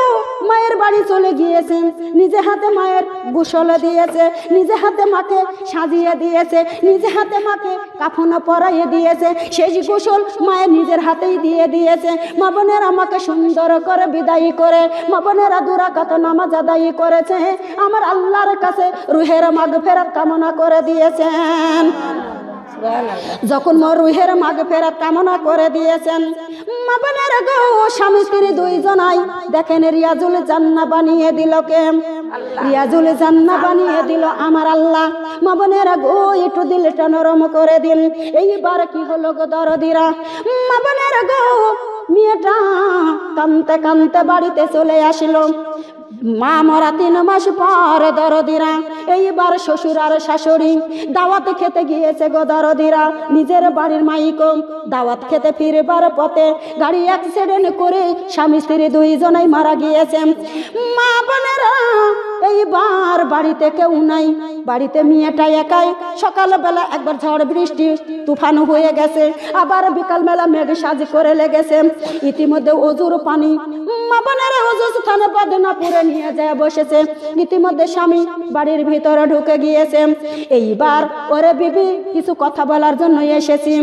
মায়ের বাড়ি চলে গিয়েছেন, নিজে হাতে মায়ের গোসল দিয়েছে, নিজে হাতে মাকে সাজিয়ে দিয়েছে, নিজে হাতে মাকে কাফন পরাইয়ে দিয়েছে, সেই গোসল মায়ের নিজের হাতেই দিয়ে দিয়েছে। মা বোনেরা আমাকে সুন্দর করে বিদায় করে মা বোনেরা 2 রাকাত নামাজ আদায় করেছে, আমার আল্লাহর কাছে রুহের মাগফিরাত কামনা করে দিয়েছেন। যখন মোর রুহের মাগফিরাত কামনা করে দিয়েছেন, মা বোনের গো স্বামী স্ত্রী দুইজনাই দেখেন রিয়াজুল জান্নাহ বানিয়ে দিল কে? রিয়াজুল জান্নাহ বানিয়ে দিল আমার আল্লাহ। মা বোনের গো একটু দিলটা নরম করে দিন। এইবার কি হলো গো দরদিরা, মা বোনের গো মেয়েটা কানতে কানতে বাড়িতে চলে আসলো। মা মরা 3 মাস পর দরদিরা এইবার শ্বশুর আর শাশুড়ি দাওয়াত খেতে গিয়েছে গো দরদিরা। নিজের বাড়ির মাইকো দাওয়াত খেতে ফিরবার পথে গাড়ি অ্যাক্সিডেন্ট করে স্বামী স্ত্রী দুইজনেই মারা গিয়েছে। মা বোনেরা এইবার বাড়িতে কেউ নাই, বাড়িতে মেয়েটা একাই। সকালবেলা একবার ঝড় বৃষ্টি তুফান হয়ে গেছে, আবার বিকালবেলা মেঘ সাজ করে লেগেছে। ইতিমধ্যে অজুর পানি মা বোনেরা অজু স্থানে বদনা পুরে নিয়ে যায় বসেছে। ইতিমধ্যে স্বামী বাড়ির ভিতরে ঢুকে গিয়েছে। এইবার ওরে বিবি কিছু কথা বলার জন্য এসেছি।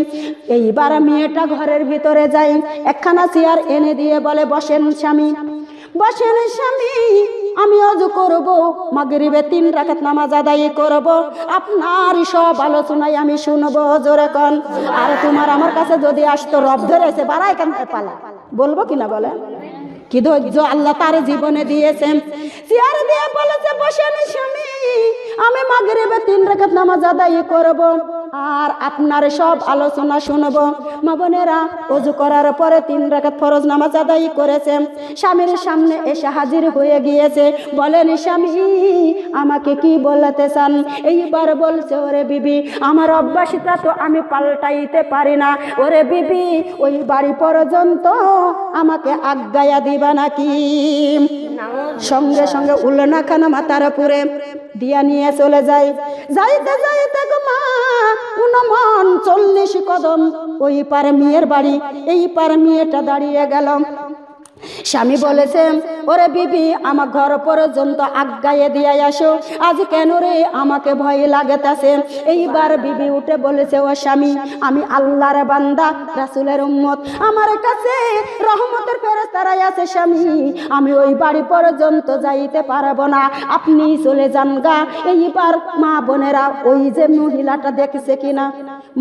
এইবার মেয়েটা ঘরের ভিতরে যাই, একখানা চেয়ার এনে দিয়ে বলে বসেন স্বামী, বসেন স্বামী, আমি অজু করব, মাগরিবে 3 রাকাত নামাজ আদায় করব, আপনার সব আলোচনায় আমি শুনবো, জোরে কোন। আর তোমার আমার কাছে যদি আসতো রব ধরেছে বাড়াই কেন পালা, বলবো কিনা বলে? কি ধৈর্য আল্লাহ তার জীবনে দিয়েছেন। চেয়ার দিয়ে বলেছে বসেন স্বামী, আমি মাগরিবে 3 রাকাত নামাজ আদায় করব আর আপনার সব আলোচনা শুনবো। মা বোনেরা ওযু করার পরে 3 রাকাত ফরজ নামাজ আদায় করেছে। স্বামীর সামনে এসে হাজির হয়ে গিয়েছে। বলেন স্বামী আমাকে কি বলতে চান? এইবার বলছে ওরে বিবি আমার অভ্যাসটা তো আমি পাল্টাইতে পারি না। ওরে বিবি ওই বাড়ি পর্যন্ত আমাকে আজ্ঞায়া দিবা নাকি? সঙ্গে সঙ্গে উল্না খানা মাথার উপরে দিয়া নিয়ে চলে যায়। যাইতে যাইতে গো মা 40 কদম ওই পার মেয়ের বাড়ি, এই পার মেয়েটা দাঁড়িয়ে গেল। স্বামী বলেছে ওরে বিবি আমার ঘর পর্যন্ত আজ্ঞায়ে দিয়ে আসো, আজ কেন রে আমাকে ভয় লাগতেছে। এইবার বিবি উঠে বলেছে ও স্বামী আমি আল্লাহর বান্দা রাসূলের উম্মত, আমার কাছে রহমতের ফেরেশতারাই আছে স্বামী, আমি ওই বাড়ি পর্যন্ত যাইতে পারবো না, আপনি চলে যান গা। এইবার মা বোনেরা ওই যে মহিলাটা দেখছে কিনা,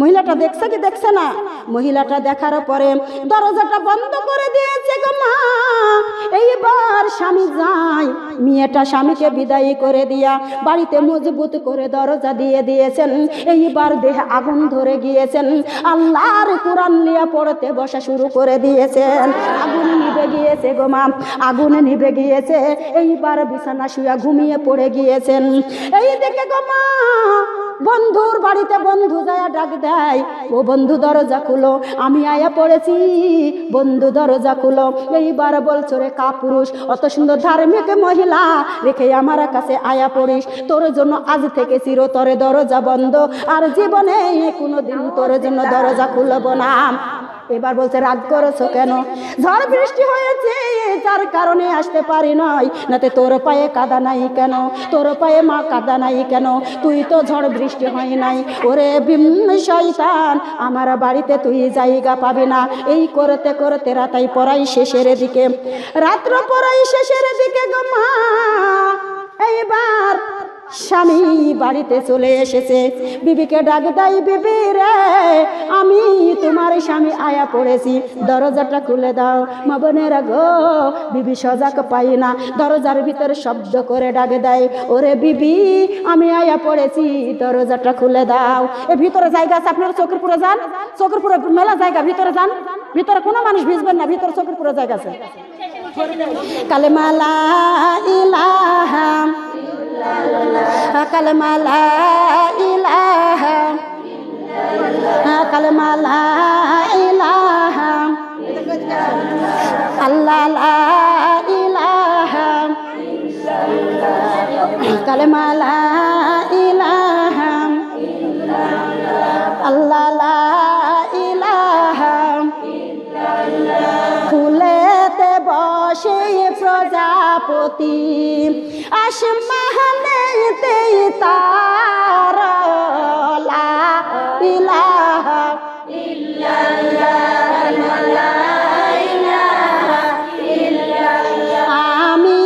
মহিলাটা দেখছে কি দেখছে না, মহিলাটা দেখার পরে দরজাটা বন্ধ করে দিয়েছে গো মা। এইবার স্বামী যায়, মেয়েটা স্বামীকে বিদায় করে দিয়া বাড়িতে মজবুত করে দরজা দিয়ে দিয়েছেন। এইবার দেহে আগুন ধরে গিয়েছেন, আল্লাহর কোরআন নিয়ে পড়তে বসা শুরু করে দিয়েছেন। আগুন নিভে গিয়েছে গো মা, আগুন নিভে গিয়েছে। এইবার বিছানা শুয়ে ঘুমিয়ে পড়ে গিয়েছেন। এই দেখে গো মা বন্ধুর বাড়িতে বন্ধু যায় ডাক দেয়, ও বন্ধু দরজা খুলো, আমি আয়া পড়েছি, বন্ধু দরজা খুলো। এইবার বলছো রে কাপুরুষ অত সুন্দর ধার্মিক মহিলা রেখে আমার কাছে আয়া পড়িস, তোর জন্য আজ থেকে চিরতরে দরজা বন্ধ, আর জীবনে কোনোদিন তোর জন্য দরজা খুলবো না। এবার বলছে রাগ করেছো কেন? ঝড় বৃষ্টি হয়েছে যার কারণে আসতে পারি নাই, নাতে তোর পায়ে কাদা নাই কেন, তোর পায়ে মা কাদা নাই কেন, তুই তো ঝড় বৃষ্টি হয় নাই। ওরে শয়তান আমার বাড়িতে তুই জায়গা পাবি না। এই করতে করতে রাতাই পড়াই শেষের দিকে, রাত্র পড়াই শেষের দিকে গো মা এইবার স্বামী বাড়িতে চলে এসেছে। বিবিকে ডাক দেয়, বিবি রে আমি তোমার স্বামী আয়া পড়েছি, দরজাটা খুলে দাও। মা বোনেরা গো বিবি সজাগ পাই না, দরজার ভিতরে শব্দ করে ডাক দেয়, ওরে বিবি আমি আয়া পড়েছি, দরজাটা খুলে দাও। এ ভিতরে জায়গা আছে, আপনারা চোখের পুরো যান, চোখের পুরো মেলা জায়গা, ভিতরে যান, ভিতরে কোনো মানুষ ভিজবেন না, ভিতরে চোখের পুরো জায়গা আছে। কালেমা লা ইলাহা কালেমা লা ইলাহা কালেমা লা ইলাহা আল্লাহ লা ইলাহা কালেমা লা ইলাহা আল্লাহ লা ইলাহা। ফুলেতে বসে প্রজাপতি আসমানেতে তারা লা ইলাহা আমি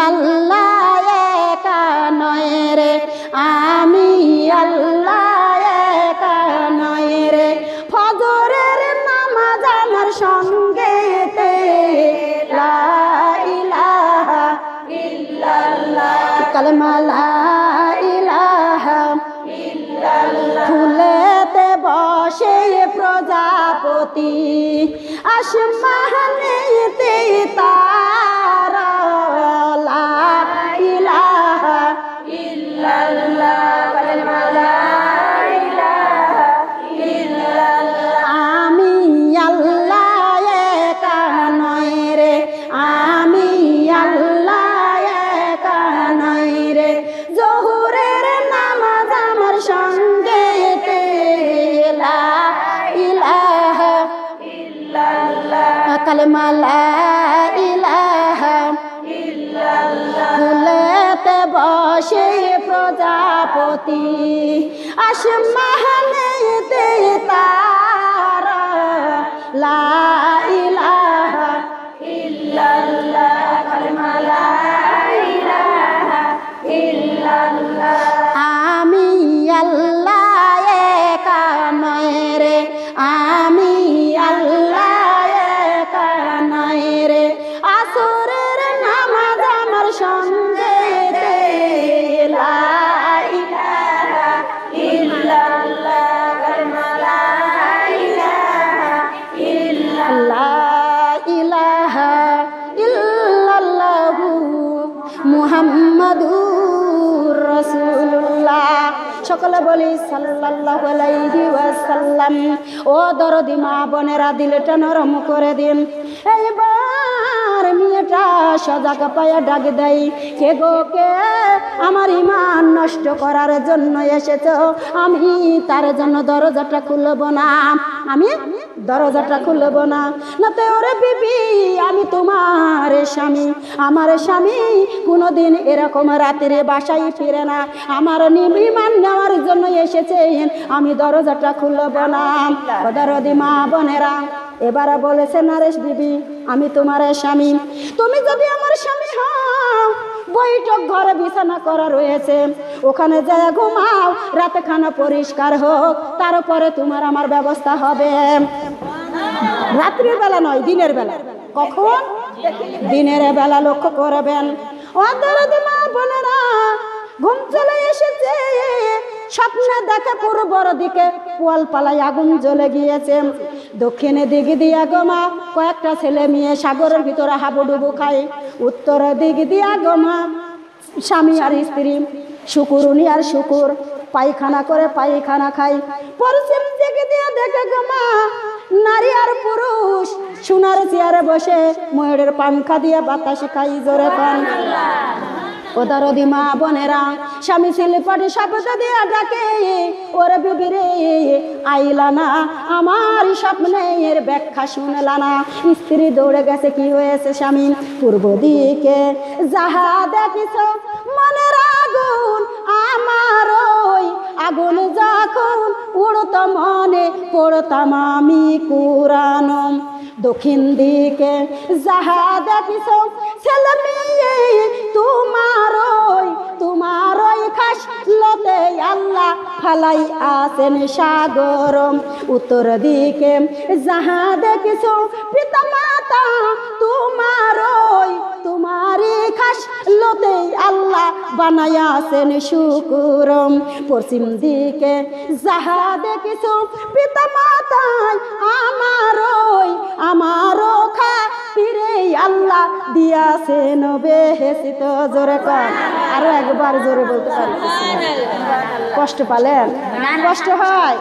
আল্লাহ একা নয় রে, আমি আল্লাহ একা নয় প্রজাপতি আসমানেতে তারা লা ইলাহা ইল্লাল্লাহ লা ইলাহা ইল্লাল্লাহ আমি আল্লাহ একা নই রে আমি আল্লাহ একা নই রে জোহরের নামাজ আমার সঙ্গে লা ইলাহা ইল্লাল্লাহ কালেমা লা ইলাহা ইল্লাল্লাহ ফুলেতে বসে প্রজাপতি আসমানেতে তারা লা ইলাহা ইল্লাল্লাহ কালেমা লা ইলাহা ইল্লাল্লাহ আমি আল্লাহ একা নই রে আমি আল্লাহ একা নই রে আসরের নামাজ আমার সঙ্গে লা ইলাহা ইল্লাল্লাহ কালেমা লা ইলাহা ইল্লাল্লাহ ইলাহা ইল্লাল্লাহু মুহাম্মাদুর রাসূলুল্লাহ সকলে বলি সাল্লাল্লাহু আলাইহি ওয়াসাল্লাম ও দরদি মা বোনেরা দিলটা নরম করে দিন এইবার মেয়েটা সজাগ পায়া ডাক দেয় কে গো কে আমার ঈমান নষ্ট করার জন্য এসেছো আমি তার জন্য দরজাটা খুলব না আমি দরজাটা খুলব না নাতে ওরে বিবি আমি তোমার স্বামী আমার স্বামী কোনোদিন এরকম রাতের বাসায় ফিরে না আমার ঈমান নেওয়ার জন্য এসেছেন আমি দরজাটা খুলব না ও দরদি মা বোনেরা এবার বলেছে নারেশ বিবি আমি তোমার স্বামী তুমি যদি আমার স্বামী হও বৈঠক ঘরে বিছানা করা রয়েছে ওখানে যায় ঘুমাও রাতে খানা পরিষ্কার হোক তারপরে তোমার আমার ব্যবস্থা হবে রাত্রির বেলা নয় দিনের বেলা কখন দিনের বেলা লক্ষ্য করবেন ও দরদি মা বোনেরা ঘুম চলে এসেছে স্বপ্নে দেখে পূর্বর দিকে পোয়াল পালায় আগুন জ্বলে গিয়েছে দক্ষিণে দিক দিয়া গোমা কয়েকটা ছেলে মেয়ে সাগরের ভিতরে হাবুডুবু খায় উত্তর দিক দিয়া গোমা স্বামী আর স্ত্রী শুকুর উনি আর শুকুর পায়খানা করে পায়খানা খায় পশ্চিম দিকে দিয়া দেখে গোমা নারী আর পুরুষ সোনার চেয়ারে বসে ময়ূরের পাংখা দিয়ে বাতাস খাই জোরে পান ও দরদি মা বোনেরা স্বামী শিল্পটি শব্দ দিয়ে ডাকে ওরে বিবি রে আইলা না আমার স্বপ্নের ব্যাখ্যা শুনলা না স্ত্রী দৌড়ে গেছে কি হয়েছে স্বামী পূর্ব দিকে যাহা দেখিস মনের আগুন আমার ওই আগুন যখন উড়ত মনে পড়তাম আমি কুরআন দক্ষিণ দিকে যাহা দেখিস ছেলে মেয়ে তোমার ওই খাস লতে আল্লাহ ফালাই আছেন সাগর উত্তর দিকে যাহা দেখিস পিতা মাতা তোমারই খাস লতে আল্লাহ বানায়া আছেন শুকুর পশ্চিম দিকে যাহা দেখিস পিতা মাতায় আমারও খাতিরে আল্লাহ দিয়াছেন বেহেশত জোরে কর আরো একবার জোরে বলতে পারি কষ্ট পালেন কষ্ট হয়